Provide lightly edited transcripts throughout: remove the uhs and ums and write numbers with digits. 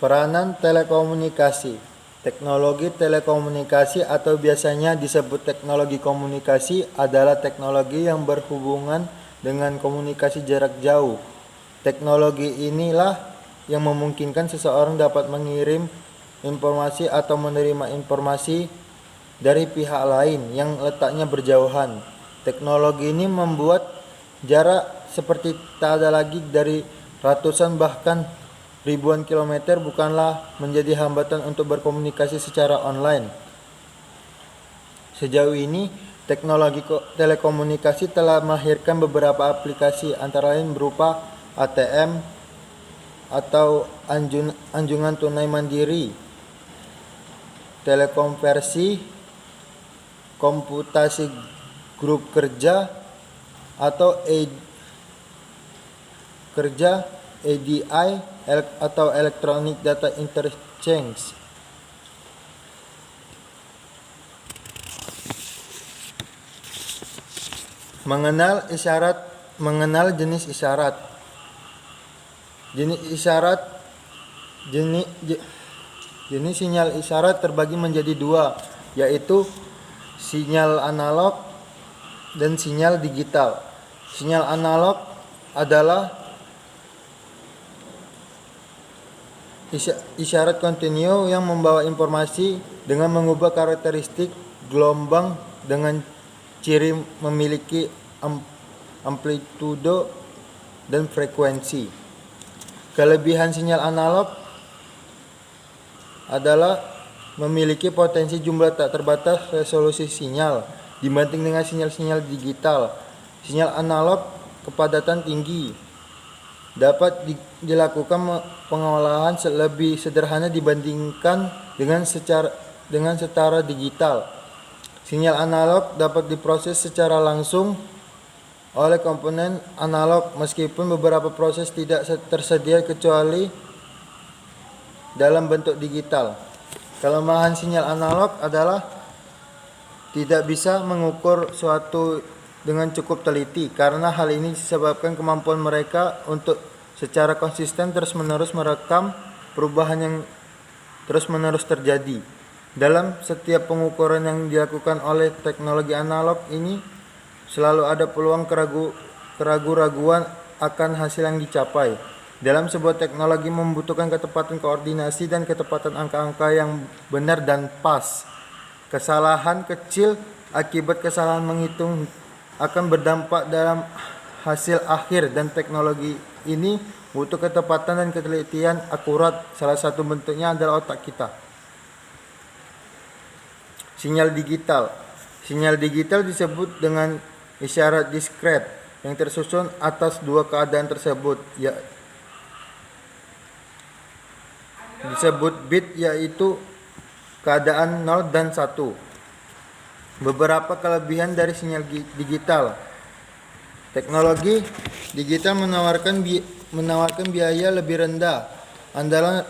Peranan telekomunikasi. Teknologi telekomunikasi atau biasanya disebut teknologi komunikasi adalah teknologi yang berhubungan dengan komunikasi jarak jauh. Teknologi inilah yang memungkinkan seseorang dapat mengirim informasi atau menerima informasi dari pihak lain yang letaknya berjauhan. Teknologi ini membuat jarak seperti tak ada lagi dari ratusan bahkan ribuan kilometer bukanlah menjadi hambatan untuk berkomunikasi secara online. Sejauh ini, teknologi telekomunikasi telah melahirkan beberapa aplikasi antara lain berupa ATM atau anjungan tunai mandiri, telekonversi, komputasi grup kerja atau EDI atau Electronic Data Interchange. Mengenal jenis isyarat. Jenis sinyal isyarat terbagi menjadi dua, yaitu sinyal analog dan sinyal digital. Sinyal analog adalah isyarat kontinu yang membawa informasi dengan mengubah karakteristik gelombang dengan ciri memiliki amplitudo dan frekuensi. Kelebihan sinyal analog adalah memiliki potensi jumlah tak terbatas resolusi sinyal dibanding dengan sinyal-sinyal digital. Sinyal analog kepadatan tinggi dapat dilakukan pengolahan lebih sederhana dibandingkan dengan setara digital. Sinyal analog dapat diproses secara langsung oleh komponen analog meskipun beberapa proses tidak tersedia kecuali dalam bentuk digital. Kelemahan sinyal analog adalah tidak bisa mengukur suatu dengan cukup teliti karena hal ini disebabkan kemampuan mereka untuk secara konsisten terus-menerus merekam perubahan yang terus-menerus terjadi. Dalam setiap pengukuran yang dilakukan oleh teknologi analog ini selalu ada peluang keraguan akan hasil yang dicapai. Dalam sebuah teknologi membutuhkan ketepatan koordinasi dan ketepatan angka-angka yang benar dan pas. Kesalahan kecil akibat kesalahan menghitung akan berdampak dalam hasil akhir dan teknologi ini butuh ketepatan dan ketelitian akurat. Salah satu bentuknya adalah otak kita. Sinyal digital. Sinyal digital disebut dengan isyarat diskret yang tersusun atas dua keadaan tersebut, disebut bit, yaitu keadaan 0 dan 1. Beberapa kelebihan dari sinyal digital. Teknologi digital menawarkan biaya lebih rendah, andalan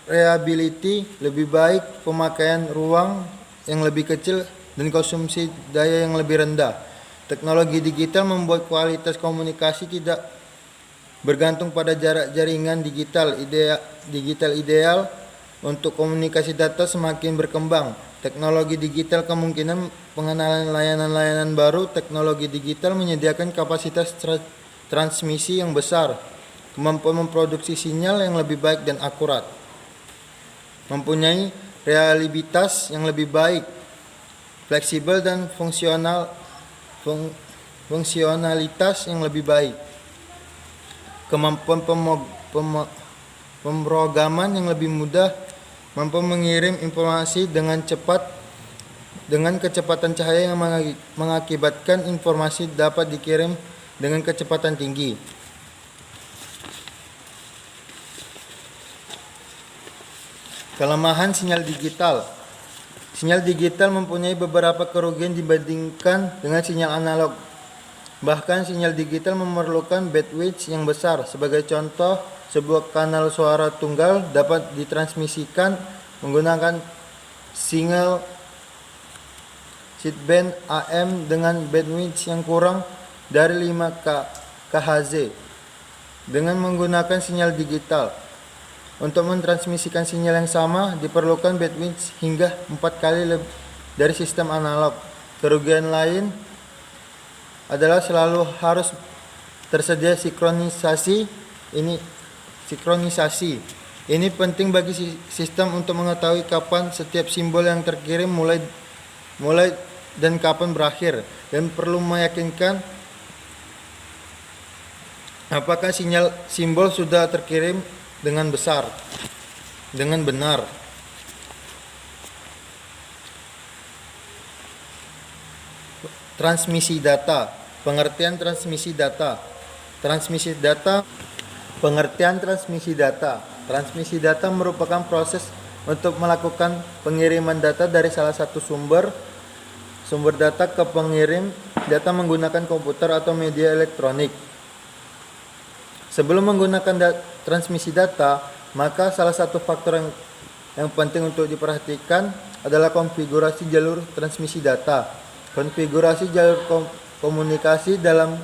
reliability lebih baik, pemakaian ruang yang lebih kecil, dan konsumsi daya yang lebih rendah. Teknologi digital membuat kualitas komunikasi tidak bergantung pada jarak jaringan digital ideal untuk komunikasi data semakin berkembang. Teknologi digital kemungkinan pengenalan layanan-layanan baru. Teknologi digital menyediakan kapasitas transmisi yang besar, kemampuan memproduksi sinyal yang lebih baik dan akurat, mempunyai reliabilitas yang lebih baik, fleksibel dan fungsionalitas yang lebih baik, kemampuan pemrograman yang lebih mudah, mampu mengirim informasi dengan cepat dengan kecepatan cahaya yang mengakibatkan informasi dapat dikirim dengan kecepatan tinggi. Kelemahan sinyal digital. Sinyal digital mempunyai beberapa kerugian dibandingkan dengan sinyal analog. Bahkan sinyal digital memerlukan bandwidth yang besar. Sebagai contoh, sebuah kanal suara tunggal dapat ditransmisikan menggunakan single sideband AM dengan bandwidth yang kurang dari 5 kHz dengan menggunakan sinyal digital. Untuk mentransmisikan sinyal yang sama diperlukan bandwidth hingga 4 kali lebih dari sistem analog. Kerugian lain adalah selalu harus tersedia sinkronisasi. Ini penting bagi sistem untuk mengetahui kapan setiap simbol yang terkirim mulai dan kapan berakhir, dan perlu meyakinkan apakah simbol sudah terkirim dengan benar. Transmisi data. Pengertian transmisi data. Pengertian transmisi data. Transmisi data merupakan proses untuk melakukan pengiriman data dari salah satu sumber data ke pengirim data menggunakan komputer atau media elektronik. Sebelum menggunakan transmisi data, maka salah satu faktor yang penting untuk diperhatikan adalah konfigurasi jalur transmisi data. Konfigurasi jalur komunikasi dalam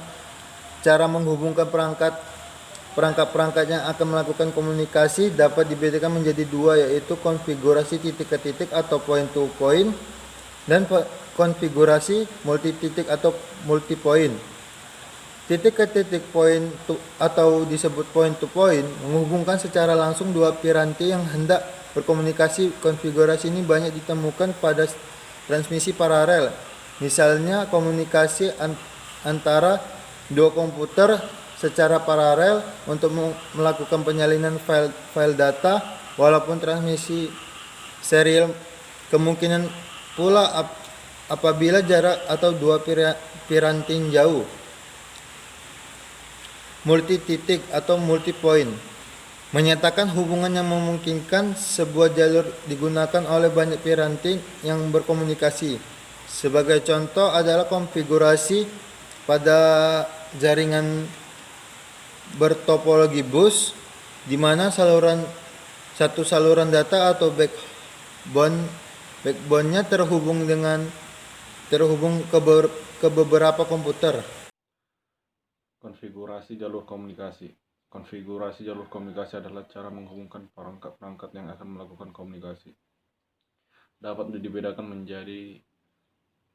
cara menghubungkan perangkat yang akan melakukan komunikasi dapat dibedakan menjadi dua, yaitu konfigurasi titik ke titik atau point to point dan konfigurasi multi titik atau multi point. Titik ke titik point atau disebut point to point menghubungkan secara langsung dua piranti yang hendak berkomunikasi. Konfigurasi ini banyak ditemukan pada transmisi paralel. Misalnya komunikasi antara dua komputer secara paralel untuk melakukan penyalinan file data, walaupun transmisi serial kemungkinan pula apabila jarak atau dua piranti jauh. Multi titik atau multi point menyatakan hubungan yang memungkinkan sebuah jalur digunakan oleh banyak piranti yang berkomunikasi. Sebagai contoh adalah konfigurasi pada jaringan bertopologi bus, di mana satu saluran data atau backbone-nya terhubung ke beberapa komputer. Konfigurasi jalur komunikasi. Konfigurasi jalur komunikasi adalah cara menghubungkan perangkat-perangkat yang akan melakukan komunikasi. Dapat dibedakan menjadi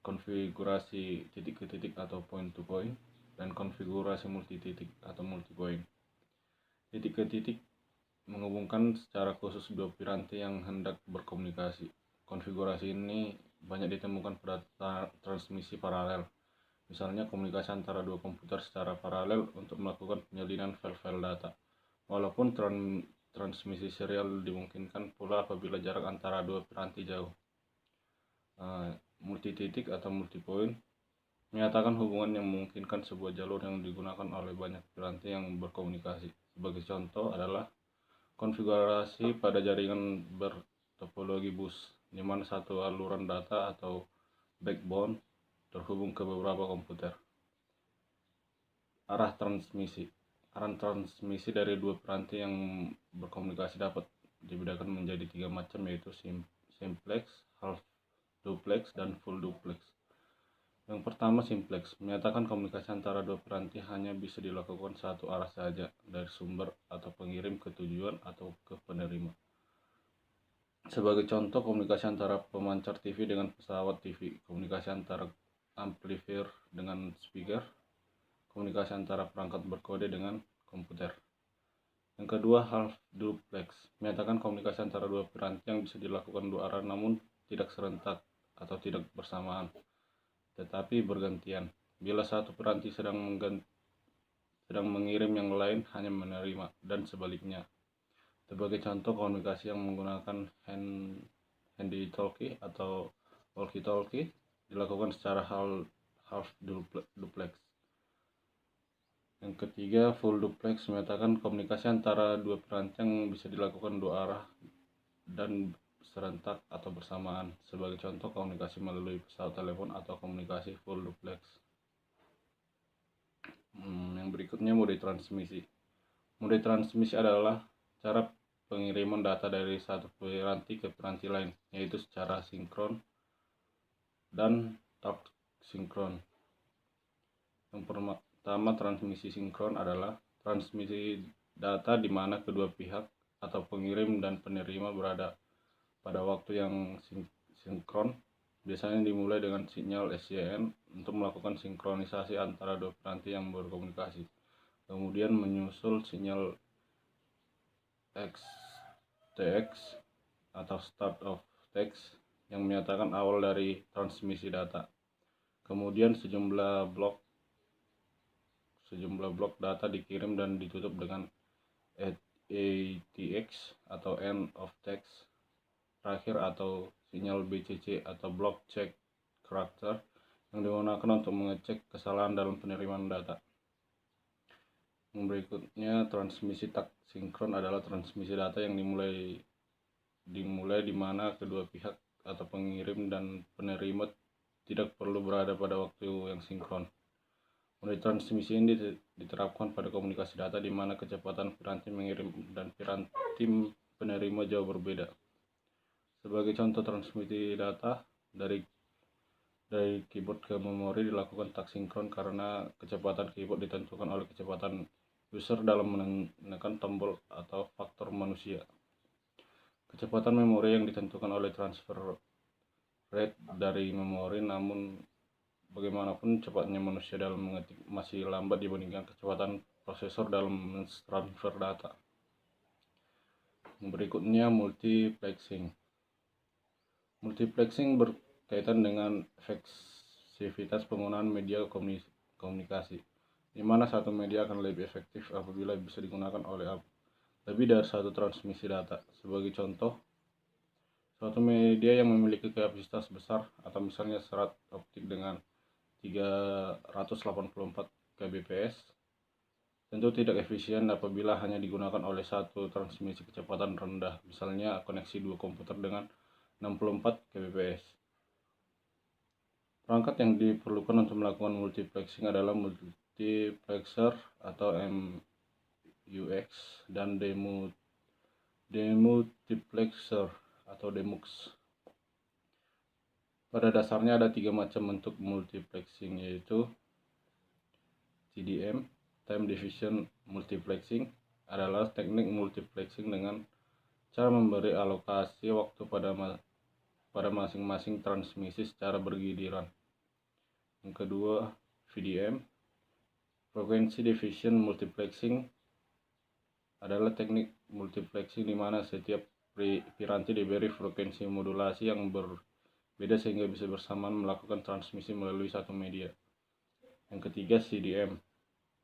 konfigurasi titik ke titik atau point to point dan konfigurasi multi titik atau multi point. Titik ke titik menghubungkan secara khusus dua piranti yang hendak berkomunikasi. Konfigurasi ini banyak ditemukan pada transmisi paralel. Misalnya komunikasi antara dua komputer secara paralel untuk melakukan penyalinan file-file data. Walaupun transmisi serial dimungkinkan pula apabila jarak antara dua piranti jauh. Multi titik atau multi point menyatakan hubungan yang memungkinkan sebuah jalur yang digunakan oleh banyak piranti yang berkomunikasi. Sebagai contoh adalah konfigurasi pada jaringan bertopologi bus, di mana satu aluran data atau backbone terhubung ke beberapa komputer. Arah transmisi dari dua piranti yang berkomunikasi dapat dibedakan menjadi 3 macam, yaitu simplex, half duplex, dan full duplex. Yang pertama, simplex menyatakan komunikasi antara dua piranti hanya bisa dilakukan satu arah saja, dari sumber atau pengirim ke tujuan atau ke penerima. Sebagai contoh, komunikasi antara pemancar TV dengan pesawat TV, komunikasi antara amplifier dengan speaker, komunikasi antara perangkat berkode dengan komputer. Yang kedua, half duplex menyatakan komunikasi antara dua piranti yang bisa dilakukan dua arah namun tidak serentak atau tidak bersamaan, tetapi bergantian. Bila satu piranti sedang mengirim, yang lain hanya menerima, dan sebaliknya. Sebagai contoh, komunikasi yang menggunakan handy talkie atau walkie talkie dilakukan secara half duplex. Yang ketiga, full duplex menyatakan komunikasi antara dua piranti yang bisa dilakukan dua arah dan serentak atau bersamaan. Sebagai contoh, komunikasi melalui pesawat telepon atau komunikasi full duplex. Yang berikutnya, mode transmisi. Mode transmisi adalah cara pengiriman data dari satu piranti ke piranti lain, yaitu secara sinkron dan tak sinkron. Yang pertama, transmisi sinkron adalah transmisi data di mana kedua pihak atau pengirim dan penerima berada pada waktu yang sinkron, biasanya dimulai dengan sinyal SYN untuk melakukan sinkronisasi antara dua piranti yang berkomunikasi. Kemudian menyusul sinyal XTX atau start of text yang menyatakan awal dari transmisi data. Kemudian sejumlah blok data dikirim dan ditutup dengan ATX atau end of text terakhir atau sinyal BCC atau block check character yang digunakan untuk mengecek kesalahan dalam penerimaan data. Yang berikutnya, transmisi tak sinkron adalah transmisi data yang dimulai di mana kedua pihak atau pengirim dan penerima tidak perlu berada pada waktu yang sinkron. Model transmisi ini diterapkan pada komunikasi data di mana kecepatan piranti mengirim dan piranti penerima jauh berbeda. Sebagai contoh transmisi data dari keyboard ke memori dilakukan tak sinkron karena kecepatan keyboard ditentukan oleh kecepatan user dalam menekan tombol atau faktor manusia. Kecepatan memori yang ditentukan oleh transfer rate dari memori, namun bagaimanapun cepatnya manusia dalam mengetik masih lambat dibandingkan kecepatan prosesor dalam mentransfer data. Yang berikutnya, multiplexing. Multiplexing berkaitan dengan efektivitas penggunaan media komunikasi, di mana satu media akan lebih efektif apabila bisa digunakan oleh lebih dari satu transmisi data. Sebagai contoh, suatu media yang memiliki kapasitas besar atau misalnya serat optik dengan 384 kbps tentu tidak efisien apabila hanya digunakan oleh satu transmisi kecepatan rendah, misalnya koneksi dua komputer dengan 64 kbps. Perangkat yang diperlukan untuk melakukan multiplexing adalah multiplexer atau MUX dan demultiplexer atau demux. Pada dasarnya ada tiga macam bentuk multiplexing, yaitu TDM, time division multiplexing, adalah teknik multiplexing dengan cara memberi alokasi waktu pada masing-masing transmisi secara bergiliran. Yang kedua, VDM, frequency division multiplexing, adalah teknik multiplexing di mana setiap piranti diberi frekuensi modulasi yang berbeda sehingga bisa bersamaan melakukan transmisi melalui satu media. Yang ketiga, CDM,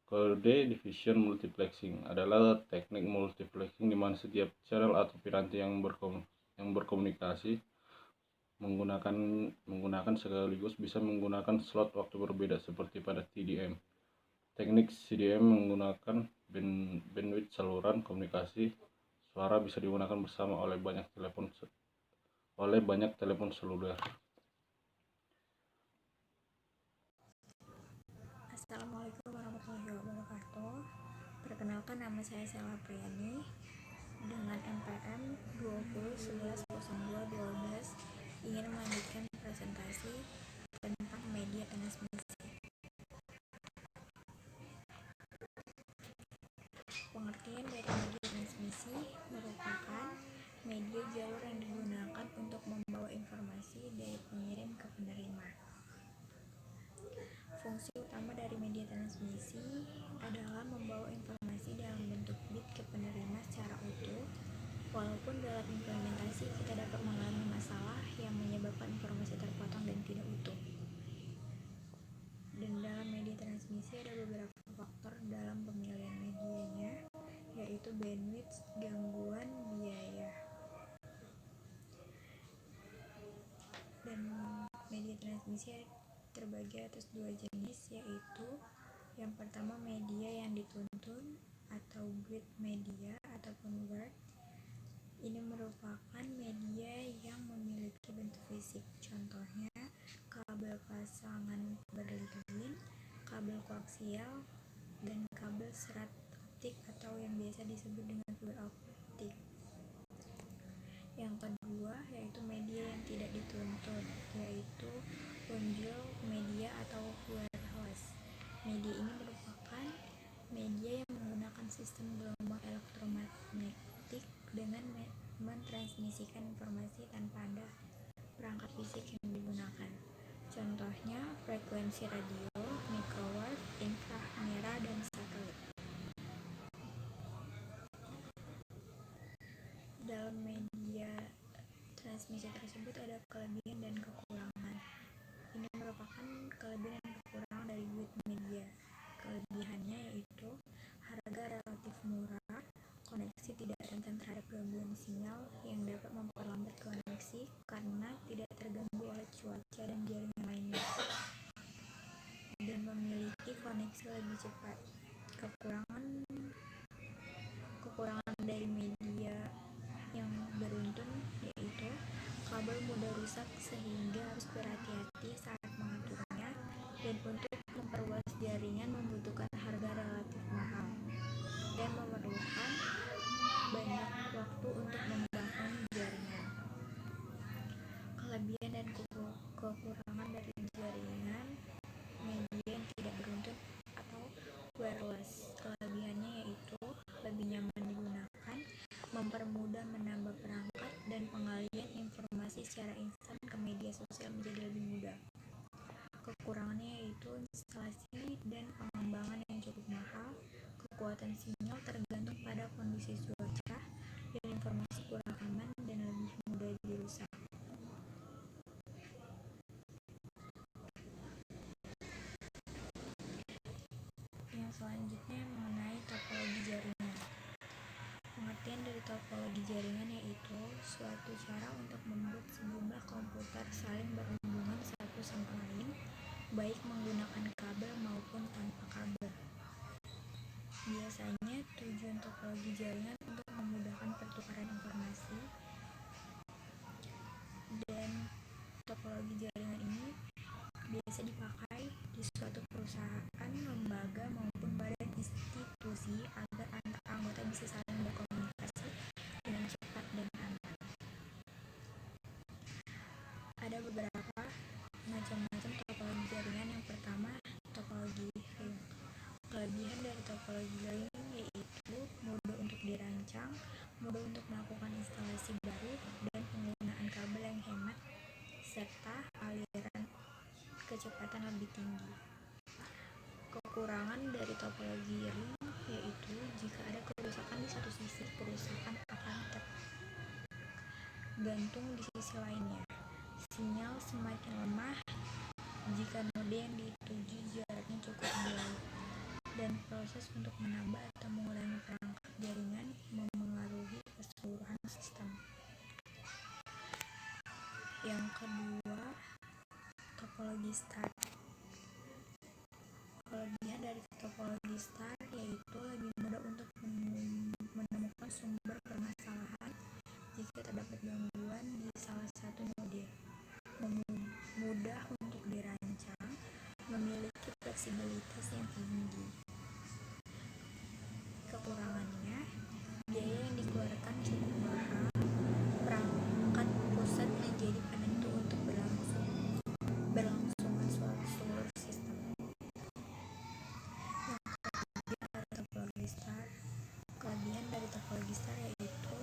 Code Division Multiplexing, adalah teknik multiplexing di mana setiap channel atau piranti yang berkomunikasi menggunakan sekaligus bisa menggunakan slot waktu berbeda seperti pada TDM. Teknik CDM menggunakan bandwidth saluran komunikasi suara bisa digunakan bersama oleh banyak telepon seluler. Assalamualaikum warahmatullahi wabarakatuh. Perkenalkan, nama saya Sela Priani dengan NPM 20110212 ingin melanjutkan presentasi tentang media transmisi. Pengertian dari media transmisi merupakan media jalur yang digunakan untuk membawa informasi dari pengirim ke penerima. Fungsi utama dari media transmisi adalah membawa informasi dalam bentuk bit ke penerima secara utuh, walaupun dalam implementasi kita dapat mengalami masalah yang menyebabkan informasi terpotong dan tidak utuh. Dan dalam media transmisi ada beberapa faktor dalam pemilihan medianya, yaitu bandwidth, gangguan, biaya. Dan media transmisi terbagi atas dua jenis, yaitu yang pertama media yang dituntun atau grid media ataupun word. Ini merupakan media yang memiliki bentuk fisik, contohnya kabel pasangan berlilin, kabel koaksial, dan kabel serat optik atau yang biasa disebut dengan fiber optik. Yang kedua yaitu media yang tidak dituntun, yaitu unjil media atau wireless. Media ini merupakan media yang menggunakan sistem gelombang elektromagnetik dengan mentransmisikan informasi tanpa ada perangkat fisik yang digunakan. Contohnya frekuensi radio, microwave, inframerah, dan satelit. Dalam media transmisi tersebut ada kelebihan dan kekurangan. Ini merupakan kelebihan dan kekurangan dari web media. Kelebihannya yaitu harga relatif murah, koneksi tidak rentan terhadap gangguan sinyal yang dapat memperlambat koneksi karena tidak terganggu oleh cuaca dan jaringan lainnya, dan memiliki koneksi lebih cepat. Kekurangan dari media yang beruntun yaitu kabel mudah rusak sehingga harus berhati-hati saat mengaturnya, dan untuk memperluas jaringan membutuhkan harga relatif mahal dan memerlukan banyak waktu untuk membangun jaringan. Kelebihan dan kekurangan dari jaringan media yang tidak beruntun atau wireless. Kelebihannya yaitu lebih nyaman digunakan, mempermudah menambah perangkat, dan pengalihan informasi secara instan ke media sosial menjadi lebih mudah. Kekurangannya yaitu instalasi dan pengembangan yang cukup mahal, kekuatan sinyal tergantung pada kondisi cuaca, dan informasi kurang aman dan lebih mudah dirusak. Yang selanjutnya mengenai topologi jaringan. Pengertian dari topologi jaringan yaitu suatu cara untuk membuat sejumlah komputer saling berhubungan satu sama lain, baik menggunakan kabel maupun tanpa kabel. Biasanya tujuan topologi jaringan untuk memudahkan pertukaran informasi, dan topologi jaringan ini biasa dipakai di suatu perusahaan, lembaga, maupun badan institusi agar antar anggota bisa saling berkomunikasi dengan cepat dan aman. Ada beberapa macam-macam topologi jaringan. Yang pertama, topologi ring. Kelebihan dari topologi ring yaitu mudah untuk dirancang, mudah untuk melakukan instalasi baru, dan penggunaan kabel yang hemat, serta aliran kecepatan lebih tinggi. Kekurangan dari topologi ring yaitu jika ada kerusakan di satu sisi, kerusakan akan tergantung di sisi lainnya. Sinyal semakin lemah jika node yang dituju jaraknya cukup jauh, dan proses untuk menambah atau mengurangi perangkat jaringan memengaruhi keseluruhan sistem. Yang kedua, topologi star. Kelebihan dari topologi star yaitu lebih mudah untuk menemukan sumber permasalahan jika terdapat gangguan di salah satu node, mudah untuk dirancang, memiliki fleksibilitas yang tinggi. Kekurangannya, biaya yang dikeluarkan cukup mahal, perangkat pusat menjadi penentu untuk berlangsungan seluruh sistem. Kelebihan dari topologi star yaitu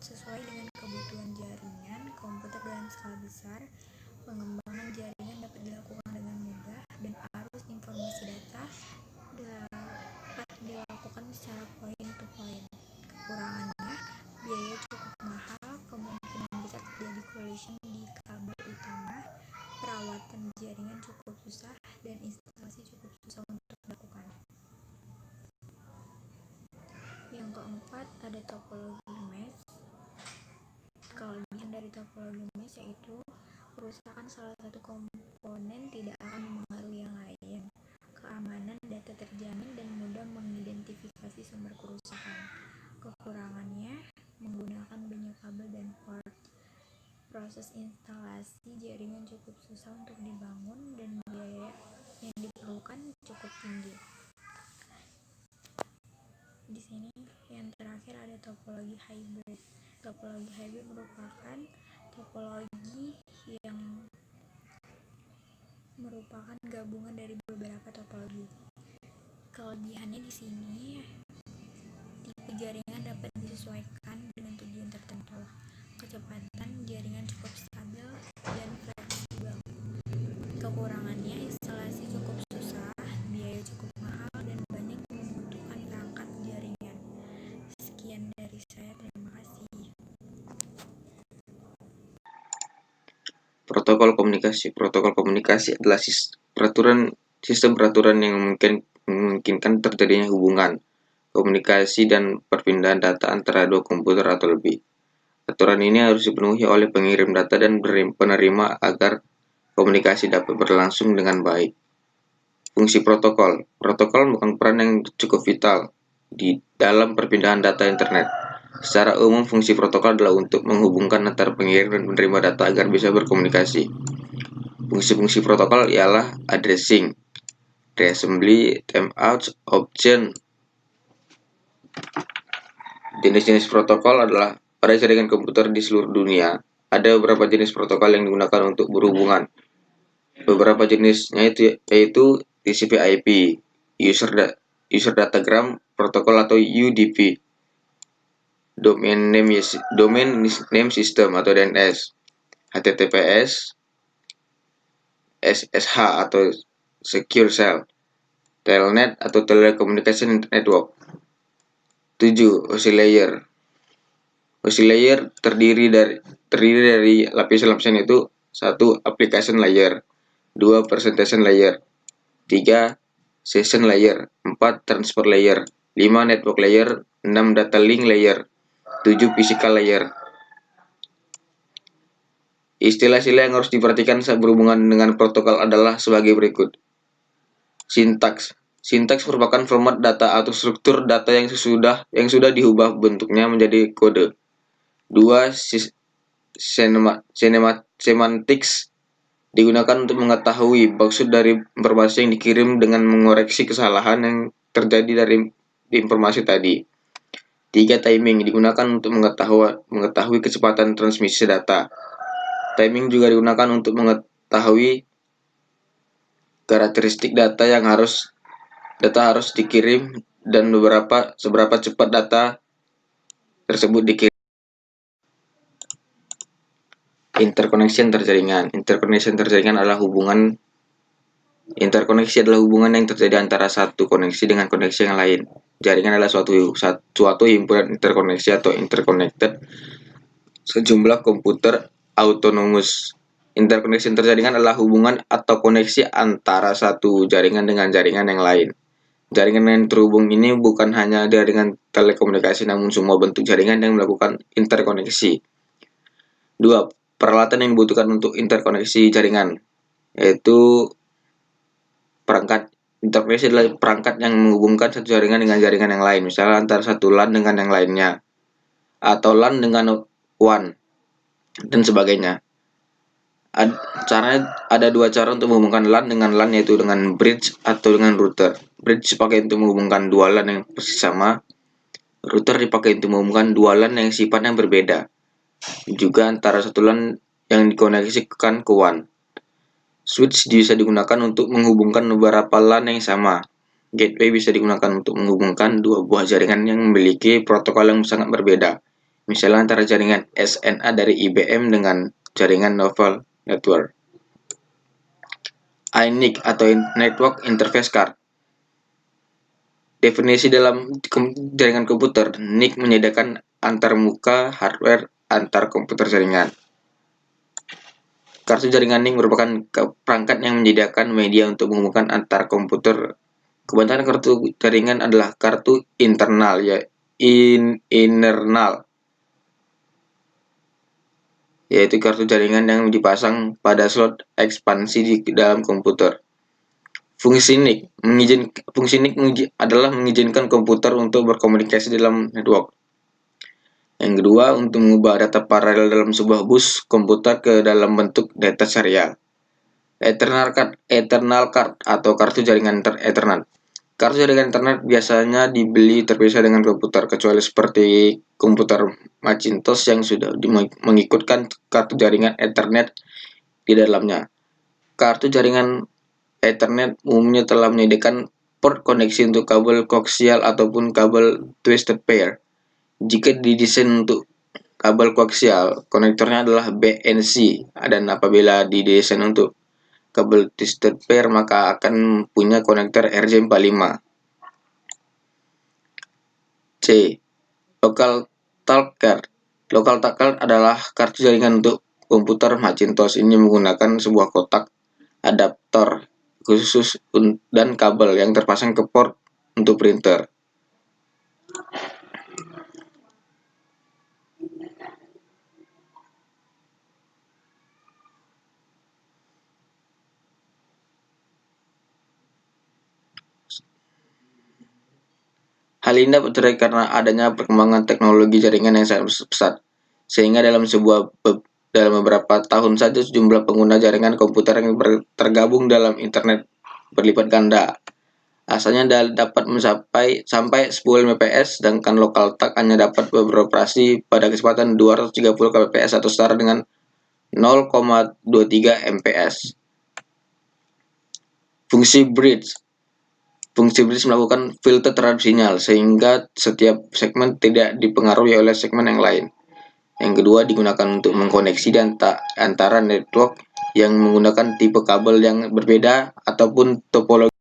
sesuai dengan kebutuhan jaringan komputer dalam skala besar, pengembangan jaringan dapat dilakukan dengan mudah, dan arus informasi data dapat dilakukan secara point to point. Kekurangannya, biaya cukup mahal, kemungkinan besar terjadi collision di kabel utama, perawatan jaringan cukup susah, dan instalasi cukup susah untuk dilakukan. Yang keempat, ada topologi mesh. Kelebihan dari topologi mesh yaitu kerusakan salah satu komponen tidak akan mempengaruhi yang lain, keamanan data terjamin, dan mudah mengidentifikasi sumber kerusakan. Kekurangannya, menggunakan banyak kabel dan port, proses instalasi jaringan cukup susah untuk dibangun, dan biaya yang diperlukan cukup tinggi. Di sini yang terakhir ada topologi hybrid. Topologi hybrid merupakan topologi yang merupakan gabungan dari beberapa topologi. Kelebihannya di sini, tipe jaringan dapat disesuaikan dengan tujuan tertentu. Kecepatan jaringan cukup stabil dan fleksibel. Kekurangannya, instalasi cukup susah, biaya cukup mahal, dan banyak membutuhkan perangkat jaringan. Sekian dari saya, terima kasih. Protokol komunikasi. Protokol komunikasi adalah sistem peraturan yang memungkinkan terjadinya hubungan, komunikasi, dan perpindahan data antara dua komputer atau lebih. Aturan ini harus dipenuhi oleh pengirim data dan penerima agar komunikasi dapat berlangsung dengan baik. Fungsi protokol. Protokol memegang peran yang cukup vital di dalam perpindahan data internet. Secara umum, fungsi protokol adalah untuk menghubungkan antara pengirim dan penerima data agar bisa berkomunikasi. Fungsi-fungsi protokol ialah addressing, reassembly, timeout, option. Jenis-jenis protokol adalah pada jaringan komputer di seluruh dunia. Ada beberapa jenis protokol yang digunakan untuk berhubungan. Beberapa jenisnya yaitu TCP/IP, User Datagram Protocol atau UDP, Domain Name System atau DNS, HTTPS, SSH atau Secure Shell, Telnet atau Telecommunication Network. 7. Layer. Layer terdiri dari lapisan-lapisan itu 1. Application layer, 2. Presentation layer, 3. Session layer, 4. Transport layer, 5. Network layer, 6. Data link layer, 7. Physical layer. Istilah-istilah yang harus diperhatikan saat berhubungan dengan protokol adalah sebagai berikut. Sintaks. Sintaks merupakan format data atau struktur data yang sudah diubah bentuknya menjadi kode. 2. Semantics digunakan untuk mengetahui maksud dari informasi yang dikirim dengan mengoreksi kesalahan yang terjadi dari informasi tadi. 3. Timing digunakan untuk mengetahui kecepatan transmisi data. Timing juga digunakan untuk mengetahui karakteristik data harus dikirim dan seberapa cepat data tersebut dikirim. Interconnection terjaringan. Interkoneksi adalah hubungan yang terjadi antara satu koneksi dengan koneksi yang lain. Jaringan adalah suatu himpunan interkoneksi atau interconnected sejumlah komputer autonomous. Interconnection terjaringan adalah hubungan atau koneksi antara satu jaringan dengan jaringan yang lain. Jaringan yang terhubung ini bukan hanya jaringan telekomunikasi, namun semua bentuk jaringan yang melakukan interkoneksi. 2. Peralatan yang dibutuhkan untuk interkoneksi jaringan, yaitu perangkat. Interkoneksi adalah perangkat yang menghubungkan satu jaringan dengan jaringan yang lain, misalnya antara satu LAN dengan yang lainnya, atau LAN dengan WAN, dan sebagainya. Ada dua cara untuk menghubungkan LAN dengan LAN, yaitu dengan bridge atau dengan router. Bridge dipakai untuk menghubungkan dua LAN yang persis sama. Router dipakai untuk menghubungkan dua LAN yang sifatnya berbeda, juga antara satu LAN yang dikoneksikan ke WAN. Switch bisa digunakan untuk menghubungkan beberapa LAN yang sama. Gateway bisa digunakan untuk menghubungkan dua buah jaringan yang memiliki protokol yang sangat berbeda, misalnya antara jaringan SNA dari IBM dengan jaringan Novell Network. iNIC atau Network Interface Card. Definisi dalam jaringan komputer, NIC menyediakan antarmuka hardware antar komputer jaringan. Kartu jaringan NIC merupakan perangkat yang menyediakan media untuk menghubungkan antar komputer. Kebanyakan kartu jaringan adalah kartu internal, yaitu kartu jaringan yang dipasang pada slot ekspansi di dalam komputer. Fungsi NIC adalah mengizinkan komputer untuk berkomunikasi dalam network. Yang kedua, untuk mengubah data paralel dalam sebuah bus komputer ke dalam bentuk data serial. Eternal card atau kartu jaringan Ethernet. Kartu jaringan Ethernet biasanya dibeli terpisah dengan komputer, kecuali seperti komputer Macintosh yang sudah mengikutkan kartu jaringan Ethernet di dalamnya. Kartu jaringan Ethernet umumnya telah menyediakan port koneksi untuk kabel koaksial ataupun kabel twisted pair Jika didesain untuk kabel koaksial, konektornya adalah BNC, dan apabila didesain untuk kabel twisted pair maka akan punya konektor RJ45. C. Local talk card. Local talk card adalah kartu jaringan untuk komputer Macintosh. Ini menggunakan sebuah kotak adaptor khusus dan kabel yang terpasang ke port untuk printer. Hal ini dapat terjadi karena adanya perkembangan teknologi jaringan yang sangat pesat, sehingga dalam beberapa tahun saja jumlah pengguna jaringan komputer yang tergabung dalam internet berlipat ganda. Asalnya dapat mencapai sampai 10 Mbps, sedangkan local talk hanya dapat beroperasi pada kecepatan 230 kbps atau setara dengan 0,23 Mbps. Fungsi bridge melakukan filter terhadap sinyal, sehingga setiap segmen tidak dipengaruhi oleh segmen yang lain. Yang kedua, digunakan untuk mengkoneksi antara network yang menggunakan tipe kabel yang berbeda ataupun topologi